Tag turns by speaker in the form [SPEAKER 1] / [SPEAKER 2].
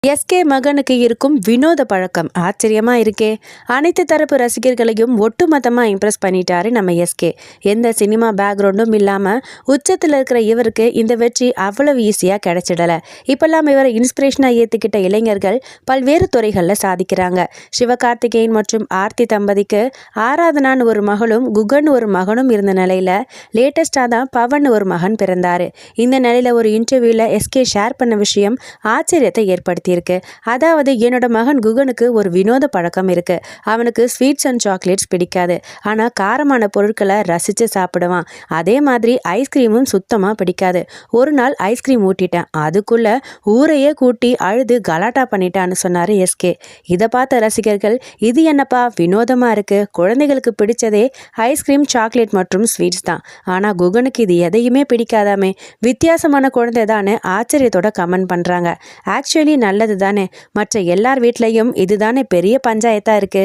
[SPEAKER 1] SK மகனுக்கு இருக்கும் வினோத பழக்கம் ஆச்சரியமா இருக்கே. அனைத்து தரப்பு ரசிகர்களையும் ஒட்டுமொத்தமா இம்ப்ரெஸ் பண்ணிட்டாரு நம்ம எஸ்கே. எந்த சினிமா பேக்ரவுண்டும் இல்லாம உச்சத்தில் இருக்கிற இவருக்கு இந்த வெற்றி அவ்வளவு ஈஸியா கிடைச்சிடல. இப்பெல்லாம் இவரை இன்ஸ்பிரேஷனா ஏத்துக்கிட்ட இளைஞர்கள் பல்வேறு துறைகள்ல சாதிக்கிறாங்க. சிவகார்த்திகேயன் மற்றும் ஆர்த்தி தம்பதிக்கு ஆராதனான்னு ஒரு மகளும் குகன் ஒரு மகனும் இருந்த நிலையில லேட்டஸ்டா தான் பவன் ஒரு மகன் பிறந்தாரு. இந்த நிலையில ஒரு இன்டர்வியூல எஸ்கே ஷேர் பண்ண விஷயம் ஆச்சரியத்தை ஏற்படுத்தி இருக்கு. அதாவது என்னோட மகன் குகனுக்கு ஒரு வினோத பழக்கம் இருக்கு. அவனுக்கு ஸ்வீட்ஸ் அண்ட் சாக்லேட்ஸ் பிடிக்காது. ஆனா காரமான பொருட்களை ரசிச்சு சாப்பிடுவான். அதே மாதிரி ஐஸ்கிரீமும் சுத்தமா பிடிக்காது. ஒரு நாள் ஐஸ்கிரீம் ஊட்டிட்டேன். அதுக்குள்ள ஊரையே கூட்டி அழுது கலாட்டா பண்ணிட்டான்னு சொன்னாரு எஸ்கே. இதை பார்த்த ரசிகர்கள் இது என்னப்பா வினோதமா இருக்கு, குழந்தைகளுக்கு பிடிச்சதே ஐஸ்கிரீம் சாக்லேட் மற்றும் ஸ்வீட்ஸ் தான். ஆனா குகனுக்கு இது எதையுமே பிடிக்காதாமே, வித்தியாசமான குழந்தை தானே ஆச்சரியத்தோட கமெண்ட் பண்றாங்க. ஆக்சுவலி நல்லது தானே, மற்ற எல்லார் வீட்லயும் இதுதானே பெரிய பஞ்சாயத்தா இருக்கு.